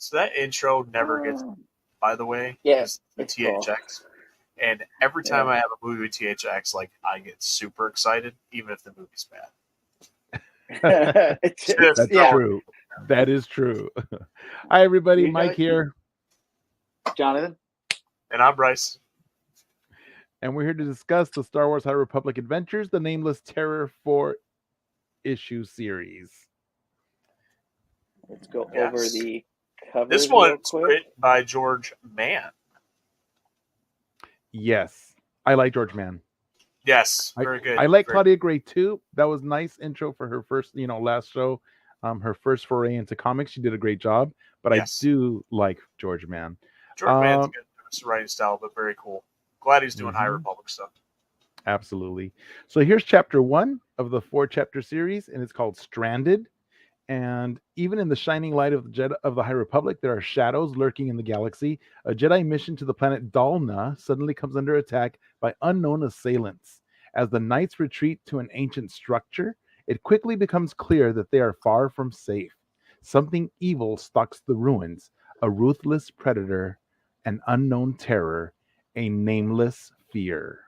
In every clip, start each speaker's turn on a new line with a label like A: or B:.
A: So that intro never gets, by the way,
B: Yeah,
A: is the
B: it's cool.
A: THX. And every time
B: Yeah.
A: I have a movie with THX, like I get super excited, even if the movie's bad.
C: That's true. That is true. Hi, everybody. Mike here.
B: Jonathan.
A: And I'm Bryce.
C: And we're here to discuss the Star Wars High Republic Adventures, the Nameless Terror 4-issue series.
B: Let's go over the covers.
A: This one's written by George Mann.
C: Yes. I like George Mann.
A: Yes, very good.
C: I like Claudia Gray too. That was nice intro for her first, last show. Her first foray into comics. She did a great job. But I do like George Mann.
A: George Mann's good writing style, but very cool. Glad he's doing High Republic stuff.
C: Absolutely. So here's chapter 1 of the 4-chapter series, and it's called Stranded. And even in the shining light of the High Republic, there are shadows lurking in the galaxy. A Jedi mission to the planet Dalna suddenly comes under attack by unknown assailants. As the knights retreat to an ancient structure, it quickly becomes clear that they are far from safe. Something evil stalks the ruins, a ruthless predator, an unknown terror, a nameless fear.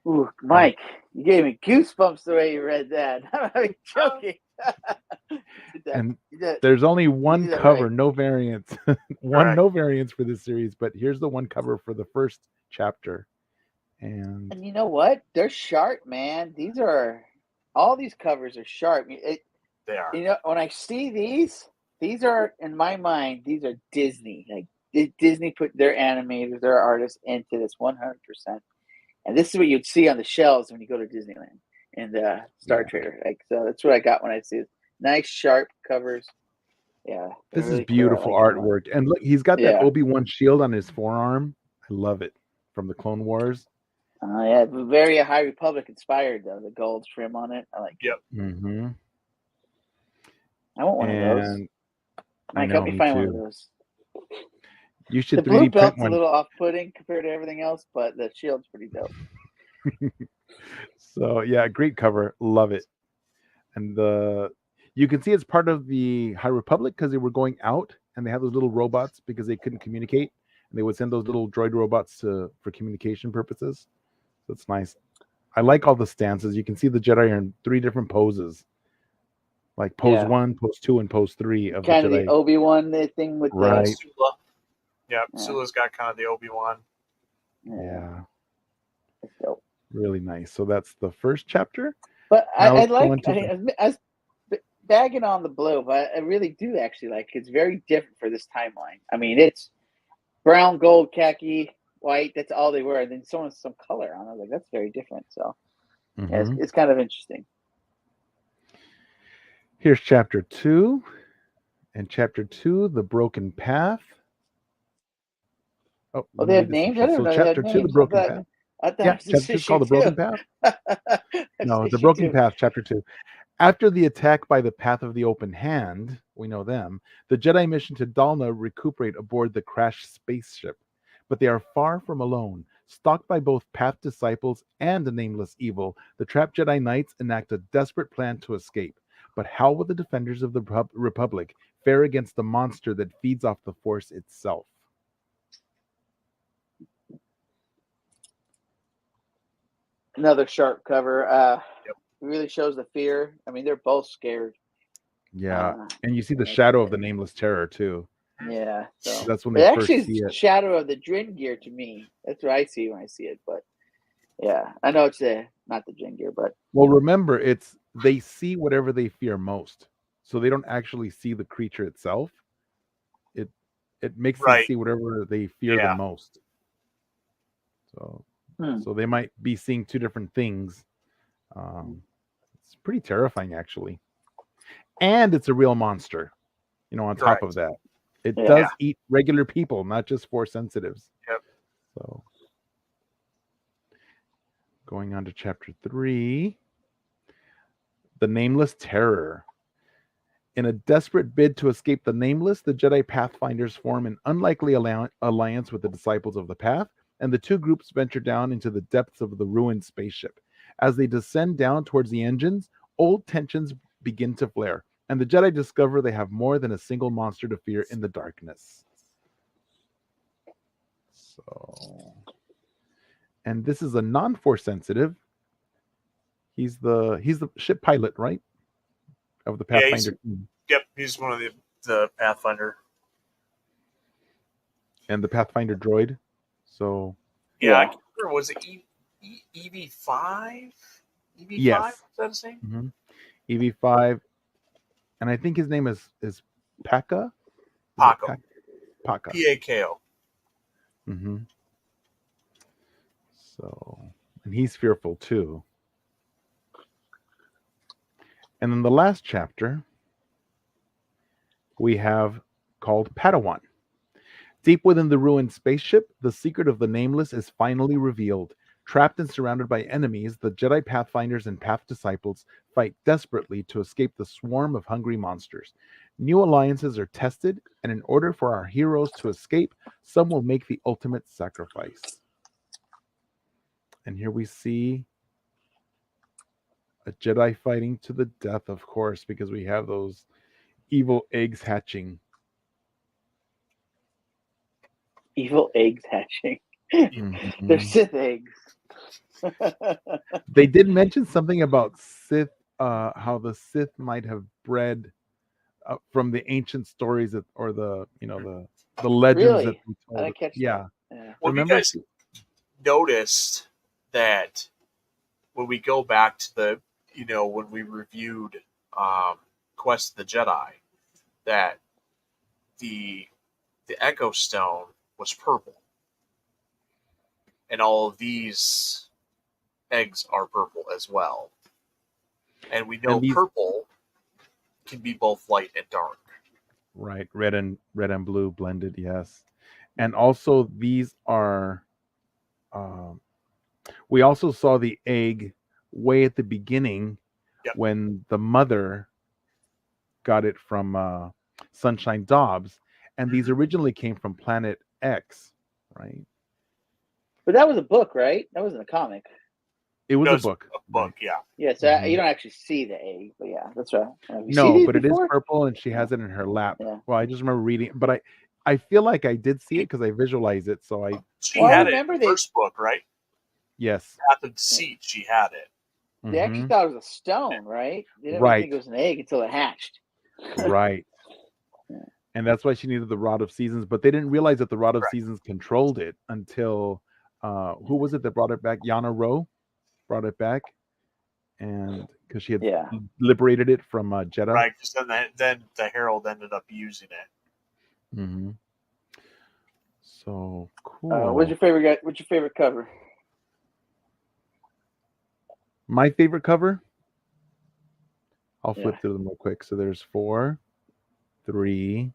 B: Ooh, Mike, you gave me goosebumps the way you read that. I'm joking.
C: And there's only one cover, no variants. No variants for this series, but here's the one cover for the first chapter. And
B: you know what? They're sharp, man. All these covers are sharp.
A: They are.
B: When I see these are, in my mind, these are Disney. Like Disney put their animators, their artists into this 100%. And this is what you'd see on the shelves when you go to Disneyland and Star Trader. So that's what I got when I see it. Nice, sharp covers. Yeah.
C: This is beautiful artwork. And look, he's got that Obi-Wan shield on his forearm. I love it. From the Clone Wars.
B: Yeah, very High Republic inspired, though. The gold trim on it. I like it.
C: Mm-hmm.
B: I want one of those. Mike, help me find one of those.
C: You should.
B: The blue belt's a little off-putting compared to everything else, but the shield's pretty dope.
C: So yeah, great cover, love it. And you can see it's part of the High Republic because they were going out and they had those little robots because they couldn't communicate, and they would send those little droid robots for communication purposes. So it's nice. I like all the stances. You can see the Jedi are in 3 different poses, like pose 1, pose 2, and pose 3 of
B: kind
C: the Jedi.
B: Of the Obi-Wan thing with
A: the Sula. Yeah, Sula's got kind of the Obi-Wan.
C: Yeah.
B: That's dope.
C: Really nice. So that's the first chapter.
B: But I was bagging on the blue, but I really do actually like it. It's very different for this timeline. I mean, it's brown, gold, khaki, white. That's all they were. And then some color on it. Like, that's very different. So it's kind of interesting.
C: Here's chapter 2. And chapter 2, The Broken Path.
B: Oh, they have names? I don't know.
C: Chapter 2, The Broken Path. Chapter 2 is called The Broken Path. No, The Broken Path, chapter 2. After the attack by the Path of the Open Hand, we know them, the Jedi mission to Dalna recuperate aboard the crashed spaceship. But they are far from alone. Stalked by both Path disciples and a nameless evil, the trapped Jedi Knights enact a desperate plan to escape. But how will the defenders of the Republic fare against the monster that feeds off the Force itself?
B: Another sharp cover. Really shows the fear. I mean, they're both scared.
C: Yeah, and you see the shadow of the nameless terror too.
B: Yeah, so
C: that's when they first see it.
B: Shadow of the Drin gear to me. That's what I see when I see it. But yeah, I know it's not the Drin gear, but
C: remember, they see whatever they fear most, so they don't actually see the creature itself. It makes them see whatever they fear the most. So they might be seeing 2 different things. It's pretty terrifying, actually. And it's a real monster, on top of that. It does eat regular people, not just Force sensitives.
A: Yep.
C: So, going on to chapter 3, The Nameless Terror. In a desperate bid to escape the Nameless, the Jedi Pathfinders form an unlikely alliance with the Disciples of the Path, and the 2 groups venture down into the depths of the ruined spaceship. As they descend down towards the engines, old tensions begin to flare. And the Jedi discover they have more than a single monster to fear in the darkness. So, and this is a non-force sensitive. He's the ship pilot, right? Of the Pathfinder team.
A: Yep, he's one of the Pathfinder.
C: And the Pathfinder droid. So
A: yeah. I can't remember, was it EV5? EV5?
C: Yes.
A: Is that his name?
C: Mm-hmm. EV5, and I think his name is Paka.
A: Paco.
C: Paka.
A: Pako.
C: Mm-hmm. So, and he's fearful too. And then the last chapter we have called Padawan. Deep within the ruined spaceship, the secret of the Nameless is finally revealed. Trapped and surrounded by enemies, the Jedi Pathfinders and Path Disciples fight desperately to escape the swarm of hungry monsters. New alliances are tested, and in order for our heroes to escape, some will make the ultimate sacrifice. And here we see a Jedi fighting to the death, of course, because we have those evil eggs hatching.
B: Evil eggs hatching.
C: Mm-hmm.
B: They're Sith eggs.
C: They did mention something about Sith, how the Sith might have bred from the ancient stories that, or the the legends
B: Really?
C: that they
B: I
C: told.
B: didn't catch
C: Yeah.
B: that. Yeah.
A: Well,
C: Remember?
A: you guys noticed that when we go back to the, when we reviewed Quest of the Jedi, that the Echo Stone was purple, and all of these eggs are purple as well. And we know purple can be both light and dark.
C: Right, red and blue blended, yes. And also these are. We also saw the egg way at the beginning when the mother got it from Sunshine Dobbs, and these originally came from Planet X, right?
B: But that was a book, right? That wasn't a comic.
C: It was a book.
A: A book, yeah.
B: Yeah, so you don't actually see the egg, but yeah, that's right.
C: No, but it is purple, and she has it in her lap.
B: Yeah.
C: Well, I just remember reading, but I feel like I did see it because I visualized it. So
A: she had it in the first book, right?
C: Yes.
A: At the seat, she had it.
B: They actually thought it was a stone, right? They didn't think it was an egg until it hatched.
C: Right. And that's why she needed the Rod of Seasons, but they didn't realize that the Rod of Seasons controlled it until who was it that brought it back? Yana Rose brought it back, and because she had liberated it from Jedi.
A: Right, because then the Herald ended up using it.
C: Mm-hmm. So cool.
B: What's your favorite cover?
C: My favorite cover? I'll flip through them real quick. So there's 4, 3,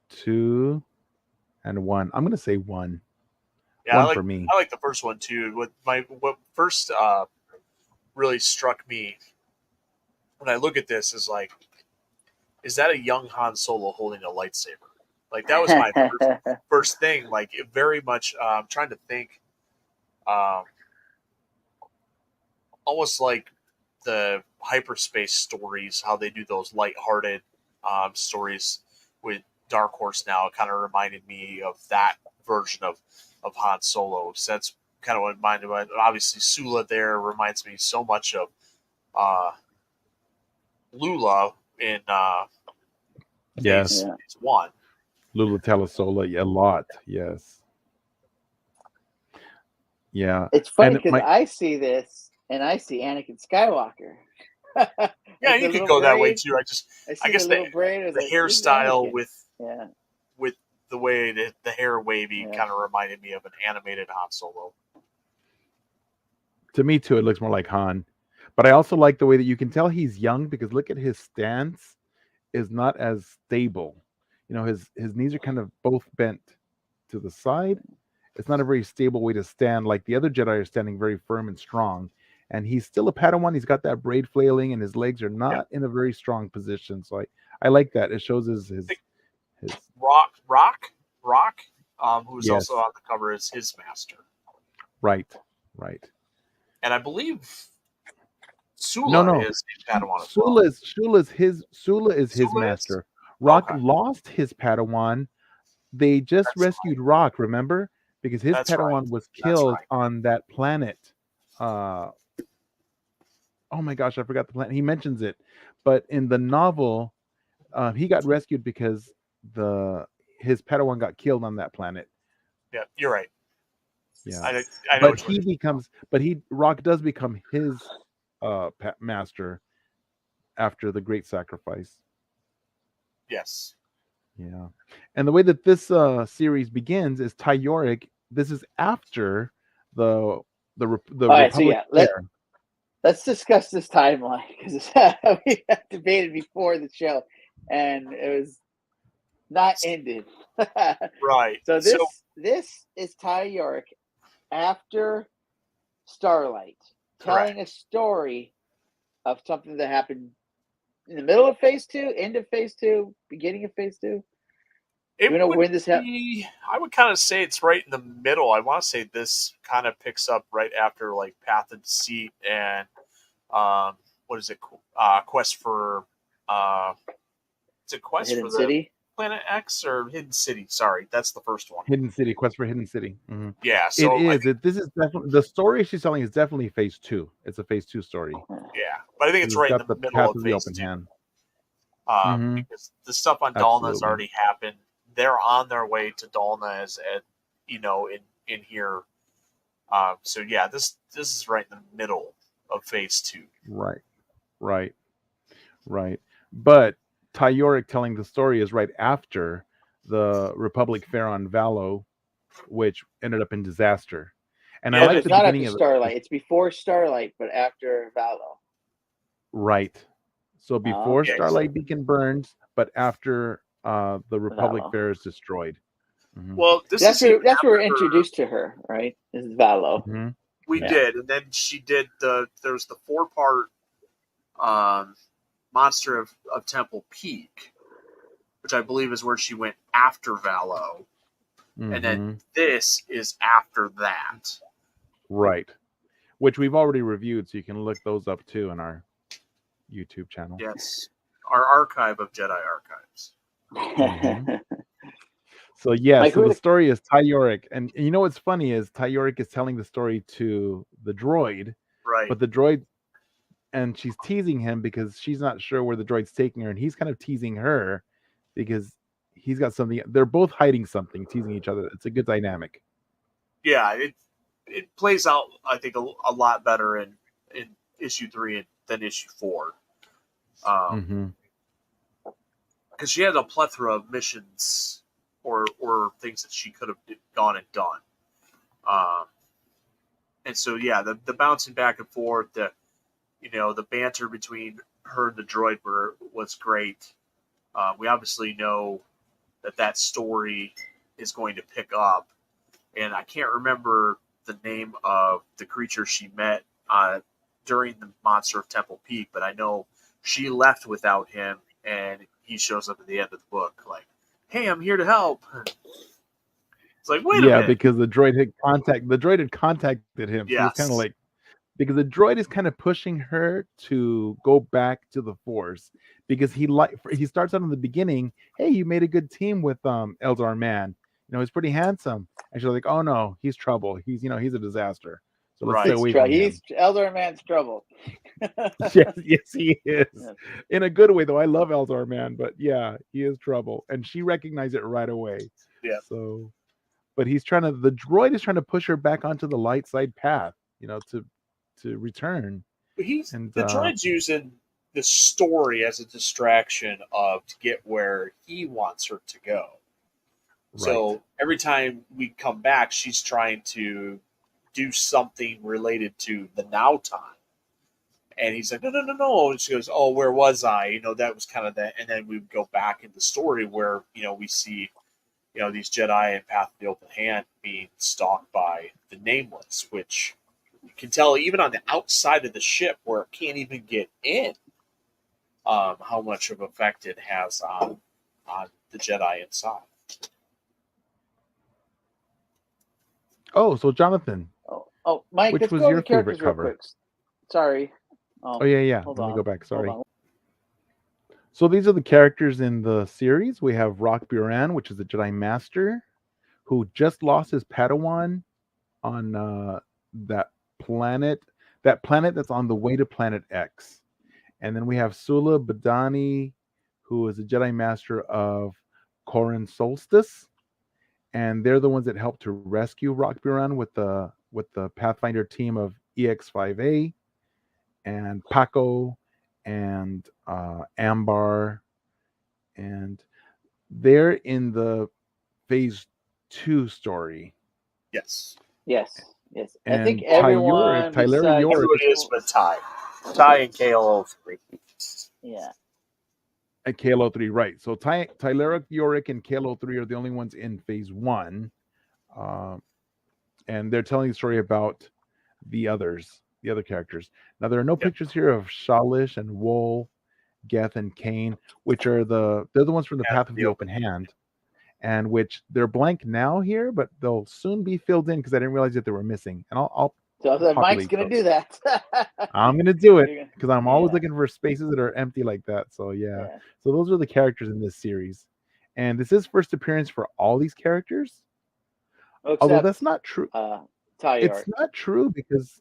C: 2, and 1. I'm gonna say 1.
A: Yeah,
C: 1 for me.
A: I like the first one too. What first really struck me when I look at this is that a young Han Solo holding a lightsaber? Like that was my first thing. Like it very much. I'm trying to think. Almost like the hyperspace stories, how they do those lighthearted stories with Dark Horse now. It kind of reminded me of that version of Han Solo. So that's kind of what reminded me. Obviously, Sula there reminds me so much of Lula in
C: yes,
A: Phase 1.
C: Lula Telesola, a lot. Yes. Yeah.
B: It's funny because I see this and I see Anakin Skywalker.
A: Yeah, you could go that way too. I guess the hairstyle with the way that the hair wavy kind of reminded me of an animated Han Solo.
C: To me too, it looks more like Han. But I also like the way that you can tell he's young because look at his stance is not as stable. His knees are kind of both bent to the side. It's not a very stable way to stand like the other Jedi are standing very firm and strong. And he's still a Padawan. He's got that braid flailing and his legs are not in a very strong position. So I like that. It shows his
A: Rock, who's also on the cover, is his master.
C: Right.
A: And I believe Sula
C: No.
A: is a Padawan as well.
C: Sula is his
A: Sula is?
C: master. Rock
A: Okay.
C: lost his Padawan. They just
A: That's
C: rescued Rock, remember? Because his
A: That's right.
C: Padawan was
A: That's
C: killed
A: right.
C: on that planet. Oh my gosh, I forgot the planet. He mentions it, but in the novel, he got rescued because his Padawan got killed on that planet.
A: Yeah, you're right.
C: Yeah,
A: I know
C: but
A: which one.
C: Rock does become his master after the great sacrifice.
A: Yes.
C: Yeah, and the way that this series begins is Ty Yorick. This is after the the
B: All right, so
C: Republic
B: yeah,
C: Fair.
B: let's discuss this timeline because we have debated before the show, and it was not ended.
A: Right.
B: So this is Ty York after Starlight, telling
A: Correct.
B: a story of something that happened in the middle of Phase 2, end of Phase 2, beginning of Phase 2.
A: It
B: Do we know
A: would
B: when this happened?
A: be. I would kind of say it's right in the middle. I want to say this kind of picks up right after like Path of Deceit and what is it? Quest for is it Quest
B: Hidden
A: for the
B: City.
A: Planet X or Hidden City? Sorry, that's the first one.
C: Hidden City, Quest for Hidden City. Mhm.
A: Yeah.
C: It
A: So
C: is. This is definitely the story she's telling is definitely Phase 2. It's a Phase 2 story.
A: yeah, but I think it's
C: It's
A: right in
C: got
A: the
C: the
A: middle
C: path
A: of
C: of the
A: Phase
C: open
A: 2.
C: hand. Mm-hmm.
A: Because the stuff on Dalna has
C: Absolutely.
A: already happened. They're on their way to Dalna as in here. So yeah, this is right in the middle of Phase 2.
C: Right. But Ty Yorick telling the story is right after the Republic Fair on Valo, which ended up in disaster. And I
A: Yeah,
C: like
B: It's
C: the
B: not after
C: beginning of it.
B: Starlight. It's before Starlight, but after Valo.
C: Right. So before
B: Okay, so
C: Starlight Beacon burns, but after the Republic
B: Valo.
C: Fair is destroyed. Mm-hmm.
A: Well, this
B: That's
A: is even
B: where we're
A: after
B: introduced to her, right? This is Valo.
C: Mm-hmm.
A: we
C: Yeah.
A: did, and then she did there's the 4-part Monster of Temple Peak, which I believe is where she went after Valo, and then
C: Mm-hmm.
A: this is after that.
C: Right. Which we've already reviewed, so you can look those up too in our YouTube channel.
A: Yes, our archive of Jedi archives.
C: Mm-hmm. So yeah,
B: Mike,
C: so the story is Ty Yorick, and you know what's funny is Ty Yorick is telling the story to the droid,
A: Right.
C: but the droid, and she's teasing him because she's not sure where the droid's taking her, and he's kind of teasing her because he's got something. They're both hiding something, teasing each other. It's a good dynamic.
A: Yeah, it plays out I think a lot better in issue 3 than issue 4.
C: Mm-hmm.
A: Because she had a plethora of missions or things that she could have gone and done. And so yeah, the bouncing back and forth, the banter between her and the droid was great. We obviously know that story is going to pick up, and I can't remember the name of the creature she met during the Monster of Temple Peak, but I know she left without him, and he shows up at the end of the book like, "Hey, I'm here to help." It's like, wait a minute.
C: Because the droid had contacted him, so he was kind of
A: Yes.
C: like, because the droid is kind of pushing her to go back to the Force because he starts out in the beginning, hey, you made a good team with Eldar Man, he's pretty handsome, and she's like, oh no, he's trouble, he's a disaster, so let's stay
A: Right.
C: away from him.
B: He's Eldar Man's trouble.
C: yes he is.
B: Yeah.
C: In a good way though. I love Eldar Man, but yeah, he is trouble, and she recognized it right away.
A: Yeah.
C: So, but the droid is trying to push her back onto the light side path, to return.
A: But
C: And
A: the droid's using the story as a distraction to get where he wants her to go.
C: right.
A: So every time we come back, she's trying to do something related to the now time. And he's like, no. And she goes, oh, where was I? That was kind of that. And then we go back in the story where, we see, these Jedi and Path of the Open Hand being stalked by the Nameless, which you can tell even on the outside of the ship where it can't even get in, how much of effect it has on the Jedi inside.
C: Oh, so Jonathan,
B: Oh, Mike,
C: which
B: let's
C: was
B: go over
C: your
B: the
C: favorite
B: characters real
C: cover?
B: quick. Sorry.
C: Oh yeah.
B: Hold
C: Let me
B: on.
C: go back. Sorry.
B: Hold on.
C: So these are the characters in the series. We have Rock Buran, which is the Jedi Master, who just lost his Padawan on that planet that's on the way to Planet X. And then we have Sula Badani, who is a Jedi Master of Corran Solstice, and they're the ones that helped to rescue Rock Buran with the Pathfinder team of EX5A and Paco and Ambar, and they're in the Phase 2 story.
A: Yes.
B: Yes. I think
C: And
B: everyone
C: Tylera
B: besides
C: Yorick,
A: Everybody is but Ty. Ty and KL03.
B: yeah.
C: at KL03, right? So Tylera Yorick and KL03 are the only ones in Phase 1, and they're telling the story about the other characters. Now there are no pictures here of Shalish and Wool, Geth and Kane, which are they're the ones from the Path of the Open Hand, and which they're blank now here, but they'll soon be filled in because I didn't realize that they were missing. And I'll
B: So Mike's gonna do that.
C: I'm gonna do it
B: You're
C: because I'm always
B: yeah.
C: looking for spaces that are empty like that. So
B: Yeah.
C: So those are the characters in this series, and this is first appearance for all these characters. Although that's not true.
B: Ty
C: It's not true because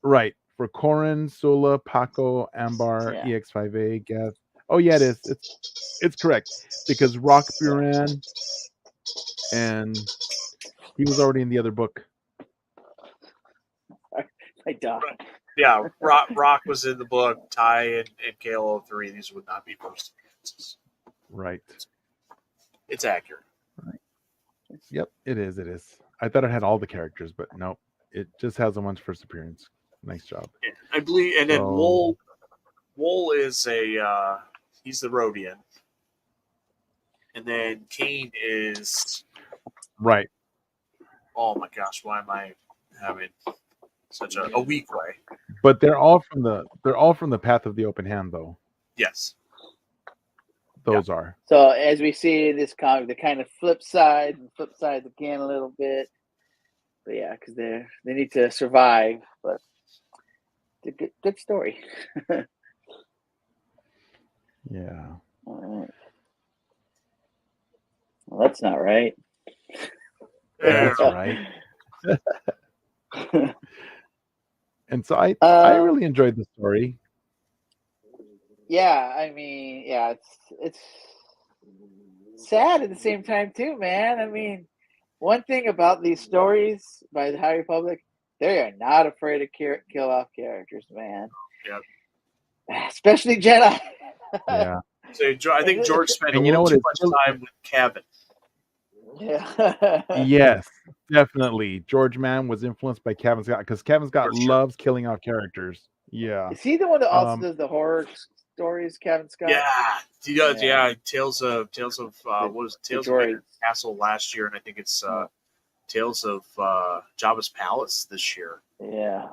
C: right for Corran, Sula, Paco, Ambar,
B: Yeah.
C: EX5A, Geth. Oh yeah, it is. It's correct because Rock Buran and he was already in the other book.
B: My dog.
A: Yeah, Rock was in the book. Ty and KL03. These would not be first appearances.
C: Right.
A: It's accurate.
C: Right. Yep, it is. It is. I thought it had all the characters, but nope. It just has the one's first appearance. Nice job.
A: Yeah, I believe, and then Wool is he's the Rhodian, and then Kane is
C: right.
A: Oh my gosh, why am I having such a weak way?
C: But they're all from the Path of the Open Hand, though.
A: Yes,
C: those are.
B: So as we see in this comic, the kind of flip sides again a little bit. But yeah, because they need to survive. But it's a good story.
C: Yeah.
B: All right. Well, that's not right.
C: That's right. And so I really enjoyed the story.
B: Yeah, I mean, yeah, it's sad at the same time too, man. I mean, one thing about these stories by the High Republic, they are not afraid to kill off characters, man.
A: Yeah.
B: Especially Jedi.
C: Yeah.
A: So I think George spent
C: and
A: a little too much time with Kevin.
B: Yeah.
C: Yes, definitely. George Mann was influenced by Kevin Scott because Kevin Scott loves killing off characters. Yeah.
B: Is he the one that also does the horror stories, Kevin Scott?
A: Yeah, he does. Yeah, Tales of what was it? Tales of Vader's Castle last year, and I think it's Tales of Jabba's Palace this year.
B: Yeah.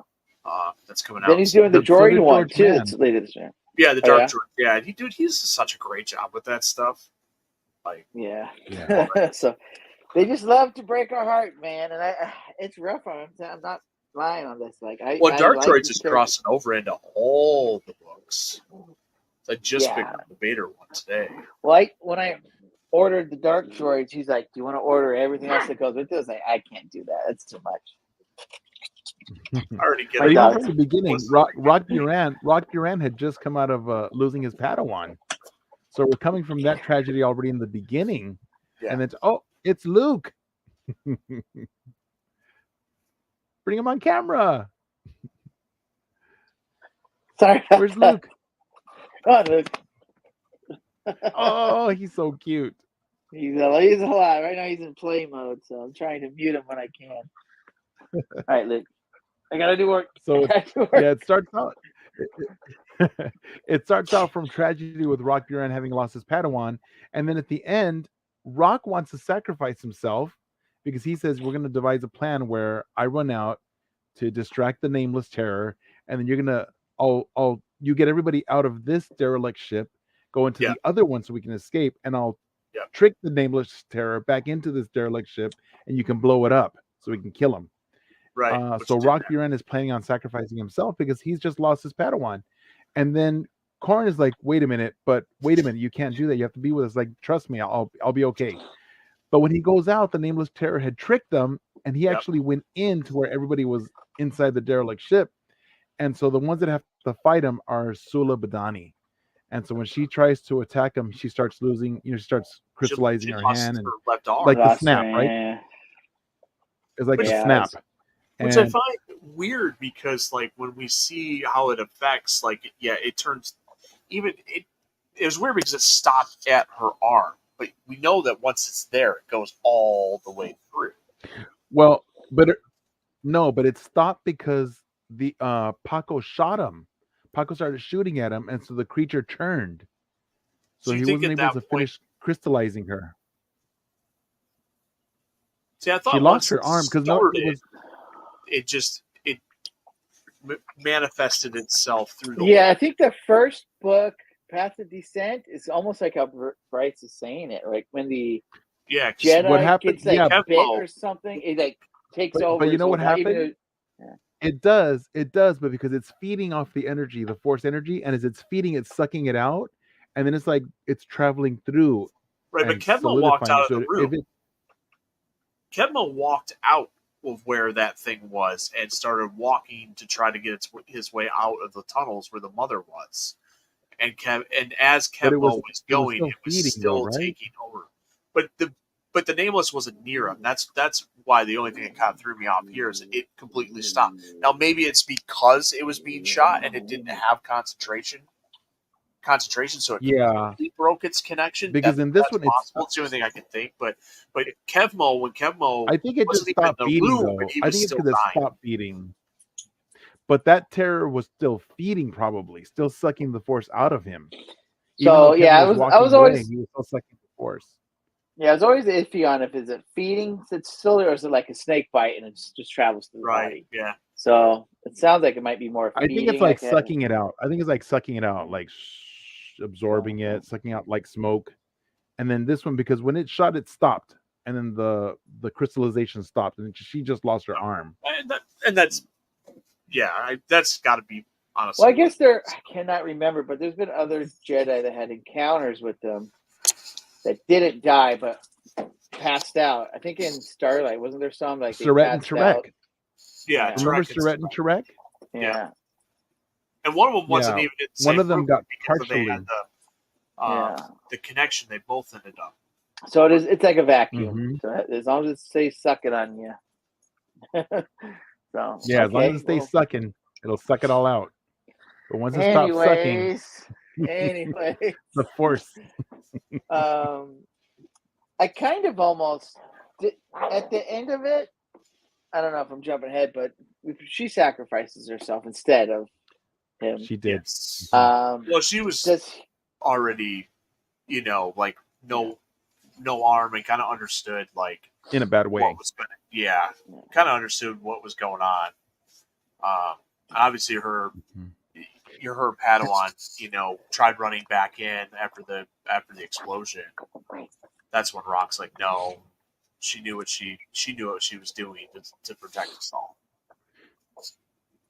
A: That's coming out.
B: Then he's doing the droid one too. That's later this year.
A: Yeah, the Dark Droid. Yeah, he's such a great job with that stuff. Like,
B: yeah. So they just love to break our heart, man, and it's rough on them. I'm not lying on this. Like,
A: Dark Droids is crossing over into all the books. I just picked up the Vader one today.
B: Like when I ordered the Dark Droids, he's like, "Do you want to order everything else that goes with it?" I was like, "I can't do that. That's too much."
A: I already get
C: it. Even from the beginning, Rock Buran had just come out of losing his Padawan, so we're coming from that tragedy already in the beginning, and it's it's Luke. Bring him on camera.
B: Sorry,
C: where's Luke?
B: Oh, Luke.
C: Oh, he's so cute.
B: He's alive right now. He's in play mode, so I'm trying to mute him when I can. All right, Luke. I gotta do work.
C: So it starts out. It starts out from tragedy with Rock Buran having lost his Padawan, and then at the end, Rock wants to sacrifice himself because he says we're going to devise a plan where I run out to distract the Nameless Terror, and then you're gonna you get everybody out of this derelict ship, go into the other one so we can escape, and I'll trick the Nameless Terror back into this derelict ship, and you can blow it up so we can kill him.
A: Right.
C: So Rock Buren is planning on sacrificing himself because he's just lost his Padawan. And then Korn is like, wait a minute, you can't do that. You have to be with us. Like, trust me, I'll be okay. But when he goes out, the Nameless Terror had tricked them, and he actually went into where everybody was inside the derelict ship. And so the ones that have to fight him are Sula Badani. And so when she tries to attack him, she starts losing, she starts crystallizing her hand and
A: her left arm.
C: like the
B: Lost
C: snap,
B: her,
C: right?
B: yeah.
C: It's like
B: Yeah,
C: a snap.
A: Which I find weird because, like, when we see how it affects, like, it turns it was weird because it stopped at her arm, but we know that once it's there, it goes all the way through.
C: Well, but it stopped because the Paco shot him. Paco started shooting at him, and so the creature turned. So he wasn't able to finish crystallizing her.
A: See, I thought
C: she lost her arm because
A: it manifested itself through the
B: I think the first book, Path of Descent, is almost like how Bryce is saying it. Like when the Jedi
C: what happened,
B: gets like bit or something, it like takes over.
C: But you know what happened? It does, but because it's feeding off the energy, the Force energy, and as it's feeding, it's sucking it out, and then it's like it's traveling through.
A: Right, but Kevmo walked out of the room. Kevmo walked out of where that thing was and started walking to try to get his way out of the tunnels where the mother was. And as Kevmo was going, it was still taking over. But the Nameless wasn't near him. That's why the only thing that kind of threw me off here is it completely stopped. Now maybe it's because it was being shot and it didn't have concentration, so it completely broke its connection.
C: Because in this one,
A: it's the only thing I can think. But Kevmo, when Kevmo,
C: I think it just stopped feeding though. I think it's because it stopped feeding. But that terror was still feeding, probably still sucking the Force out of him.
B: So I was always
C: he was still sucking the Force.
B: Yeah, I was always iffy on if is it feeding it's still or is it like a snake bite and it just travels through the body.
A: Yeah.
B: So it sounds like it might be more feeding.
C: I think it's like sucking it out. I think it's like sucking it out, like absorbing it, sucking out like smoke. And then this one, because when it shot, it stopped, and then the crystallization stopped, and she just lost her arm.
A: That's got to be honestly.
B: Well, I guess I cannot remember, but there's been other Jedi that had encounters with them that didn't die but passed out. I think in Starlight, wasn't there some like
C: Surrett and Tarek?
A: Yeah,
C: remember Surrett and Tarek?
B: Yeah.
A: And one of them wasn't even.
C: One of them got partially.
A: The connection, they both ended up.
B: So it's like a vacuum. Mm-hmm. So as long as it stays sucking on you. So
C: as long as it stays sucking, it'll suck it all out. But once it stops sucking, the Force.
B: I kind of almost at the end of it. I don't know if I'm jumping ahead, but she sacrifices herself instead of him.
C: She did.
A: Well, she was already, like no arm, and kind of understood, like,
C: in a bad way.
A: Kind of understood what was going on. Obviously, her Padawan, tried running back in after the explosion. That's when Rock's like, no. She knew what she was doing to protect us all.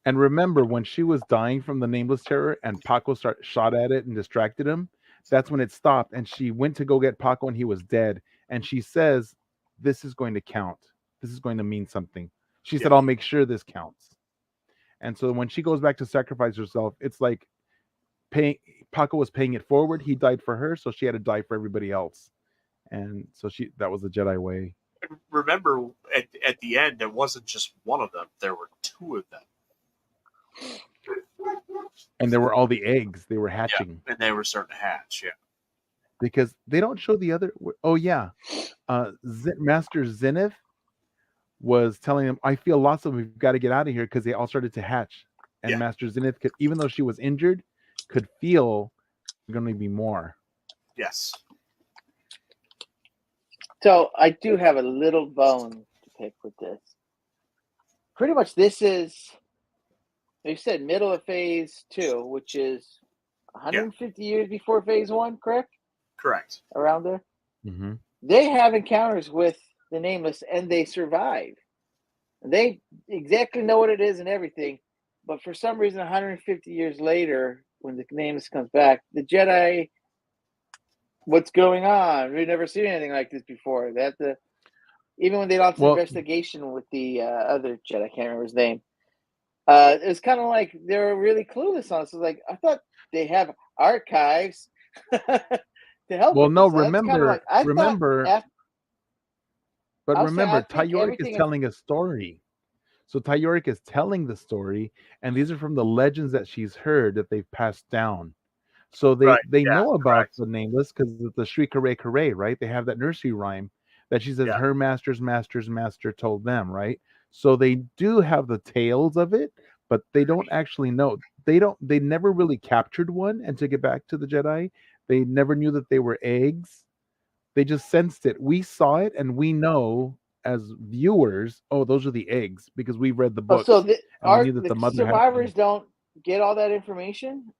C: And remember, when she was dying from the Nameless Terror and Paco shot at it and distracted him, that's when it stopped. And she went to go get Paco and he was dead. And she says, this is going to count. This is going to mean something. She said, I'll make sure this counts. And so when she goes back to sacrifice herself, it's like Paco was paying it forward. He died for her, so she had to die for everybody else. And so that was the Jedi way.
A: Remember, at the end, it wasn't just one of them. There were two of them.
C: And there were all the eggs. They were hatching.
A: And they were starting to hatch,
C: Because they don't show the other... Oh, yeah. Master Zenith was telling them, I feel lots of them. We've got to get out of here because they all started to hatch. And Master Zenith, even though she was injured, could feel there's going to be more.
A: Yes.
B: So I do have a little bone to pick with this. Pretty much this is, they said middle of phase 2, which is 150 years before phase 1, correct?
A: Correct.
B: Around there?
C: Mm-hmm.
B: They have encounters with the Nameless and they survive. They exactly know what it is and everything, but for some reason, 150 years later, when the Nameless comes back, the Jedi, what's going on? We've never seen anything like this before. They have to, even when they lost
C: Well,
B: investigation with the other Jedi, I can't remember his name. It was kind of like they were really clueless on it. So like, I thought they have archives to help
C: well,
B: with
C: no,
B: this. So that's kind of
C: remember,
B: like I thought.
C: remember, but
B: I would say I
C: remember,
B: think
C: Tyorik is
B: everything is.
C: telling a story. So Tyorik is telling the story, and these are from the legends that she's heard that they've passed down. So
A: Right.
C: they
A: Yeah.
C: know about
A: Correct.
C: the Nameless because of the Shriek Hooray Hooray, right? They have that nursery rhyme that she says
A: Yeah.
C: her master's master told them, right? So they do have the tales of it, but they don't actually know. They never really captured one and took it back to the Jedi. They never knew that they were eggs. They just sensed it. We saw it and we know as viewers, oh, those are the eggs because we've read the
B: Oh, so
C: books and we knew that
B: the
C: the mother had them.
B: survivors don't get all that information.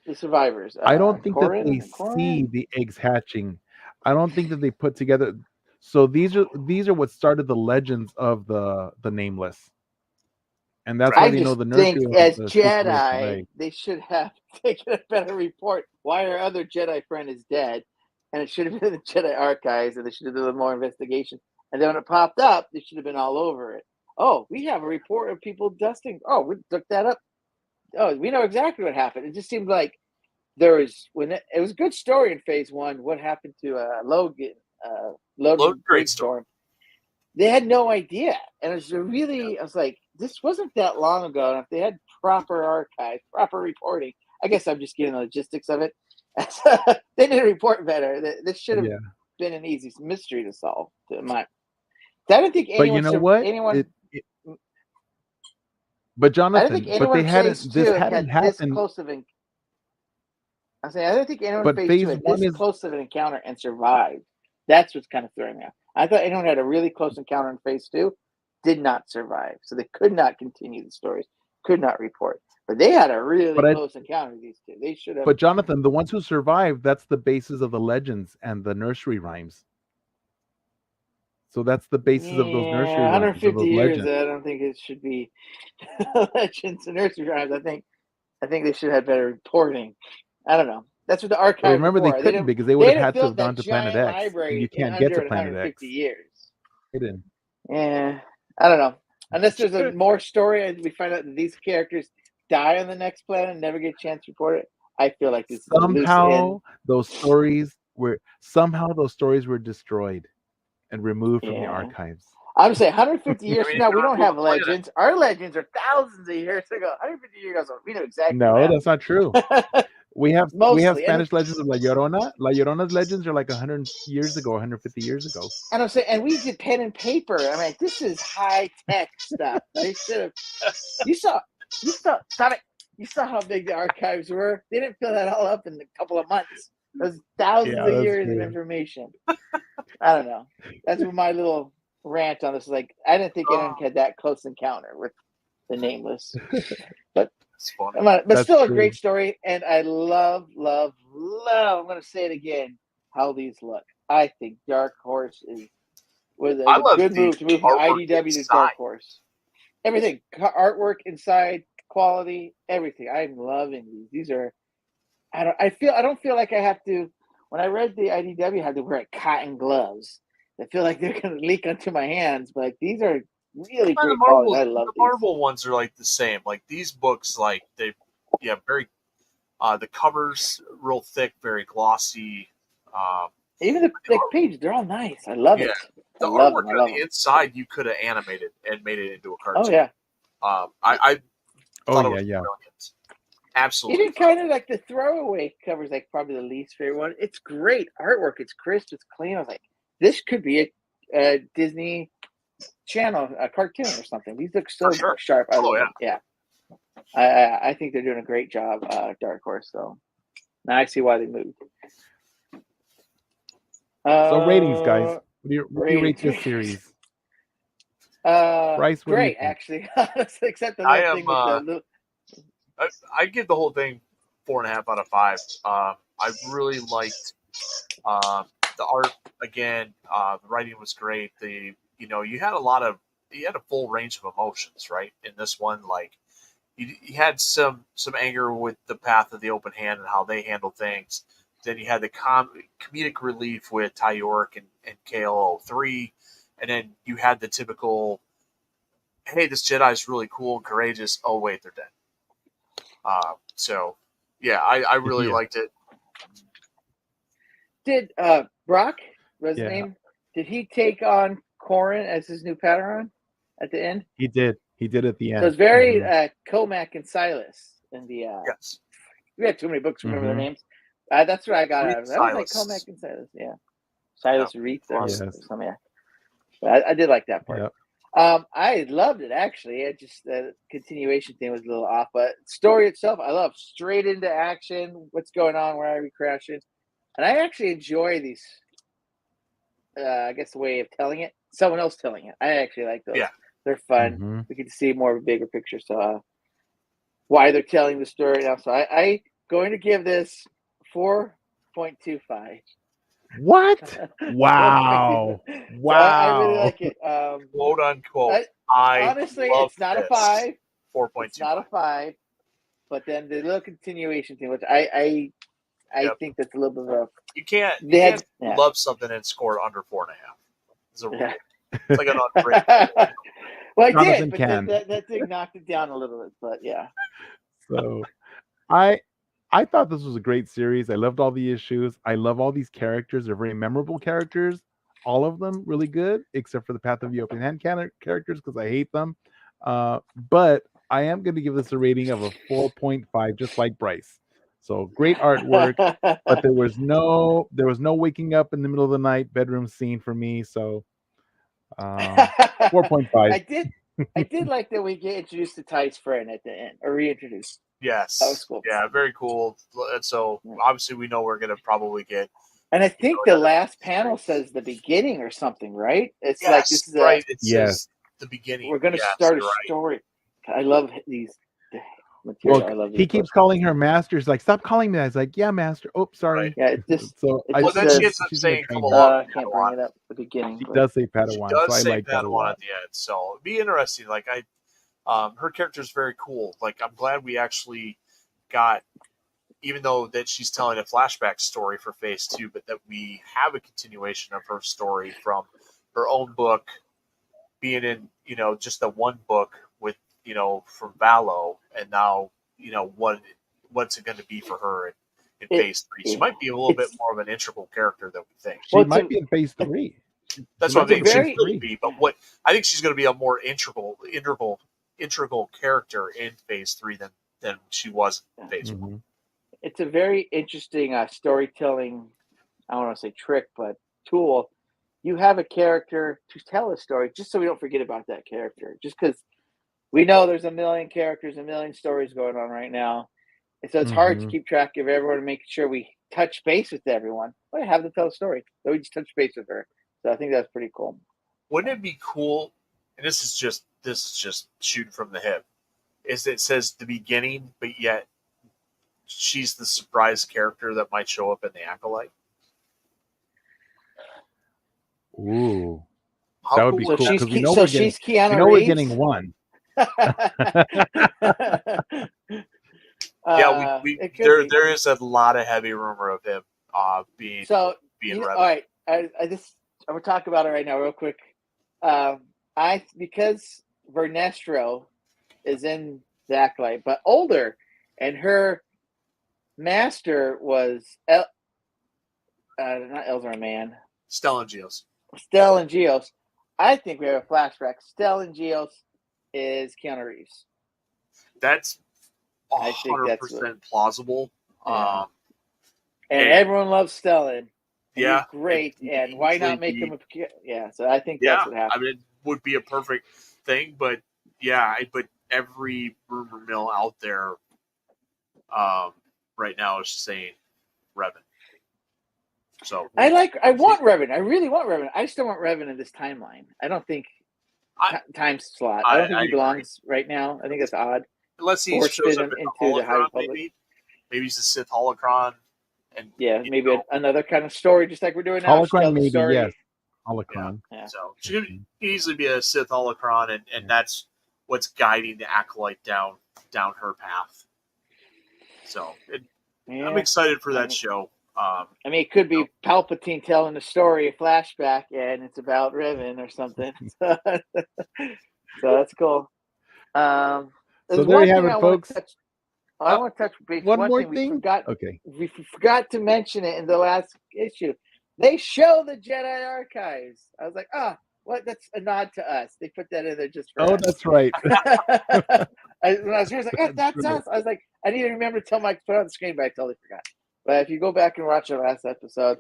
B: The survivors,
C: I don't think that they see
B: Corin.
C: the eggs hatching. I don't think that they put together. So these are what started the legends of the Nameless, and that's
A: Right.
C: why
B: I
C: they know
B: just
C: the nursery
B: think
C: rhyme is
B: as
C: the Shriek Hooray
B: Jedi,
C: Hooray.
B: they should have taken a better report. Why our other Jedi friend is dead, and it should have been in the Jedi archives, and they should have done more investigation. And then when it popped up, they should have been all over it. Oh, we have a report of people dusting. Oh, we looked that up. Oh, we know exactly what happened. It just seemed like there was it was a good story in phase one. What happened to Logan,
A: Load
B: Logan
A: Great Storm.
B: Greatstorm? They had no idea, and it was really. I was like, this wasn't that long ago, and if they had proper archives, proper reporting, I guess I'm just getting the logistics of it. They didn't report better. This should have
C: Yeah,
B: been an easy mystery to solve. I don't think
C: but you
B: anyone
C: know what?
B: anyone.
C: But
B: I don't think
C: Jonathan, but
B: anyone
C: they
B: in phase
C: hadn't. This
B: two
C: hadn't
B: had this
C: happened.
B: close of an. I say I don't think anyone in
C: But
B: phase two
C: phase
B: had
C: one
B: this
C: is.
B: close of an encounter and survived. That's what's kind of throwing me off. I thought anyone had a really close encounter in phase two, did not survive, so they could not continue the stories, could not report. But they had a really
C: But I.
B: close encounter. These two, they should have.
C: But Jonathan, the ones who survived, that's the basis of the legends and the nursery rhymes. So that's the basis of those nursery
B: Yeah,
C: rhymes and
B: 150
C: those
B: years.
C: legends.
B: I don't think it should be legends and nursery rhymes. I think they should have better reporting. I don't know. That's what the
C: But
B: archives are
C: remember, they
B: for.
C: couldn't because they would
B: They
C: have
B: didn't
C: had to
B: build
C: have gone
B: that
C: to Planet
B: giant
C: X, and you
B: library in
C: can't get
B: under
C: to Planet
B: 150
C: X
B: years.
C: hidden.
B: Yeah, I don't know. Unless there's a more story and we find out that these characters die on the next planet and never get a chance to report it. I feel like this is a loose end.
C: Somehow those stories were destroyed and removed from the
B: Yeah.
C: archives.
B: I'm saying 150
A: I
B: years
A: mean,
B: from
A: if
B: now,
A: you
B: we don't
A: remove
B: have
A: a planet,
B: legends. Our legends are thousands of years ago. 150 years ago, we know exactly
C: No, that's not true.
B: what
C: We have
B: Mostly.
C: Spanish legends of La Llorona. La Llorona's legends are like 100 years ago, 150 years ago.
B: And I'm saying, and we did pen and paper. I mean, this is high tech stuff. They should have. You saw, stop it. You saw how big the archives were. They didn't fill that all up in a couple of months. It was thousands
C: Yeah,
B: of
C: that's
B: years of
C: true.
B: information. I don't know. That's what my little rant on this. Like, I didn't think anyone had that close encounter with the Nameless. But
A: it's funny.
B: but
C: That's
B: still a
C: true.
B: great story, and I love. I'm going to say it again. How these look. I think Dark Horse was
A: I
B: a
A: love
B: good
A: the
B: move to move from
A: artwork
B: IDW to Dark
A: inside.
B: Horse. Everything, artwork inside, quality, everything. I'm loving these. These are. I don't feel like I have to. When I read the IDW, I had to wear like cotton gloves. I feel like they're going to leak onto my hands, but like, these are really
A: And
B: great quality. I love
A: the
B: these.
A: Marvel ones are like the same. Like these books, like very. The covers real thick, very glossy. Um,
B: Even the pages, they're all nice. I love
A: yeah,
B: it. I
A: the
B: love
A: artwork
B: them. I
A: on
B: love
A: the
B: them.
A: inside you could have animated and made it into a
B: Oh
A: cartoon.
B: yeah.
A: I
C: Oh
A: thought it
C: yeah,
A: was
C: yeah.
A: brilliant. Absolutely.
B: Even kind of like the throwaway covers, like probably the least favorite one. It's great artwork. It's crisp. It's clean. I was like, this could be a Disney Channel, a cartoon or something. These look so
A: sure.
B: sharp. I
A: Oh,
B: love
A: yeah.
B: them. Yeah. I think they're doing a great job, Dark Horse. So now I see why they moved.
C: So ratings, guys. What do you rate this
B: Ratings.
C: series? Bryce, what do you
B: Great,
C: think?
B: actually. Except the
A: I
B: little
A: am.
B: thing with the little.
A: I give the whole thing 4.5 out of 5. I really liked the art again. The writing was great. You had a lot of a full range of emotions, right? In this one, like you had some anger with the Path of the Open Hand and how they handle things. Then you had the comedic relief with Ty York and KL03, and then you had the typical, hey, this Jedi is really cool and courageous. Oh wait, they're dead. So yeah, I really liked it.
B: Did Brock, was his
C: Yeah.
B: name? Did he take on Corrin as his new Padawan at the end?
C: He did. He did at the end.
B: So it's very Comac and Silas in the.
A: Yes.
B: We had too many books to remember their names. That's what I got out of it. I was like
A: Silas.
B: Comac and Silas. Yeah, Silas Reed or
C: Yes.
B: something. Yeah. But I did like that part.
C: Yep.
B: I loved it actually. It just the continuation thing was a little off, but story itself, I love. Straight into action. What's going on? Where are we crashing? And I actually enjoy these. I guess the way of telling it, someone else telling it. I actually like those.
A: Yeah.
B: They're fun. We get to see more of a bigger picture. So why they're telling the story now. So I going to give this 4.25.
C: What? Wow. Wow.
B: So I really like it.
A: Quote unquote.
B: Honestly, it's not a 5.
A: 4.2.
B: It's not a 5. But then the little continuation thing, which I think that's a little bit of a.
A: You can't love something and score under 4.5. It's a rule. It's like an unwritten.
B: Well, I
C: Jonathan
B: did, but that thing knocked it down a little bit. But yeah.
C: So, I thought this was a great series. I loved all the issues. I love all these characters. They're very memorable characters. All of them really good, except for the Path of the Open Hand characters because I hate them. But I am going to give this a rating of a 4.5, just like Bryce. So great artwork, but there was no waking up in the middle of the night bedroom scene for me. So 4.5.
B: I did like that we get introduced to Ty's friend at the end, or reintroduced.
A: Yes.
B: That was cool.
A: Yeah, very cool. And so obviously we know we're going to probably get.
B: And I think the last panel says the beginning or something, right? It's like this is
A: right. It says the beginning.
B: We're going to start a story. I love these.
C: Well,
B: I love
C: he keeps calling her master. He's like, "Stop calling me." I was like, "Yeah, master." Oh, sorry.
B: Right. Yeah, it just.
C: So
A: well, then she ends up saying, "Come along."
B: I can't bring it up at the beginning.
C: She does say Padawan.
A: She does
C: so
A: say
C: I like
A: Padawan at the end. So it'd be interesting. Like her character is very cool. Like I'm glad we actually got, even though that she's telling a flashback story for Phase 2, but that we have a continuation of her story from her own book, being in just the one book with from Valo, and now what's it going to be for her in Phase 3? She might be a little bit more of an integral character than we think.
C: She might be in Phase 3.
A: That's what I think she's going to be. But what I think she's going to be a more integral character in Phase 3 than she was in Phase 1.
B: It's a very interesting storytelling. I don't want to say trick, but tool. You have a character to tell a story, just so we don't forget about that character. Just because we know there's a million characters, a million stories going on right now. And so it's hard to keep track of everyone and make sure we touch base with everyone. But have them tell a story. So we just touch base with her. So I think that's pretty cool.
A: Wouldn't it be cool? And this is just shooting from the hip. Is it says the beginning, but yet she's the surprise character that might show up in the Acolyte?
C: Ooh. That would be cool because we know we're getting one.
A: Yeah, there is a lot of heavy rumor of him being Revan.
B: All right, I'm gonna talk about it right now, real quick. Because Vernestro is in the Acolyte, but older, and her master was not Elzar Man.
A: Stellan
B: Geos. I think we have a flashback. Stellan Geos is Keanu Reeves.
A: That's 100% plausible.
B: Yeah. And everyone loves Stellan.
A: Yeah,
B: he's great. And why not make him so I think that's what happened.
A: I mean, it would be a perfect thing, but every rumor mill out there right now is saying Revan. So
B: I want Revan. I really want Revan. I still want Revan in this timeline. I don't think time slot. I don't think he belongs right now. I think that's odd.
A: Unless he shows up into the High Republic. Maybe he's a Sith holocron. And
B: maybe another kind of story, just like we're doing now.
C: Holocron, maybe, yes. Holocron.
B: Yeah.
A: So she could easily be a Sith holocron, and that's what's guiding the acolyte down her path. So I'm excited for that show.
B: I mean, it could be Palpatine telling a story, a flashback, and it's about Revan or something. So that's cool.
C: So there you have it, folks.
B: I want to touch base.
C: One more
B: thing we
C: thing.
B: forgot.
C: Okay.
B: We forgot to mention it in the last issue. They show the Jedi archives. I was like, what? That's a nod to us. They put that in there just for us.
C: That's right.
B: When I was here, I was like, that's
C: true.
B: us. I was like, I didn't even remember to tell Mike to put it on the screen, but I totally forgot. But if you go back and watch the last episode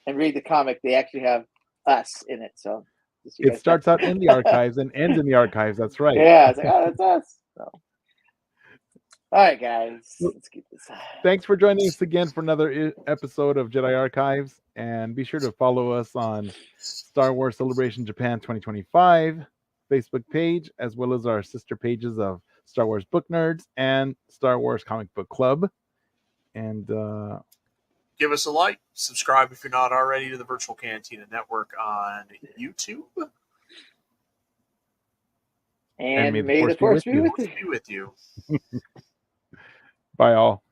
B: and read the comic, they actually have us in it. So
C: it starts out in the archives and ends in the archives. That's right.
B: Yeah, I was like, that's us. So. All right, guys. Let's keep this.
C: Thanks for joining us again for another episode of Jedi Archives. And be sure to follow us on Star Wars Celebration Japan 2025 Facebook page, as well as our sister pages of Star Wars Book Nerds and Star Wars Comic Book Club. And
A: give us a like, subscribe if you're not already to the Virtual Cantina Network on YouTube.
B: And may the force be with you.
A: Be with you.
C: Bye, all.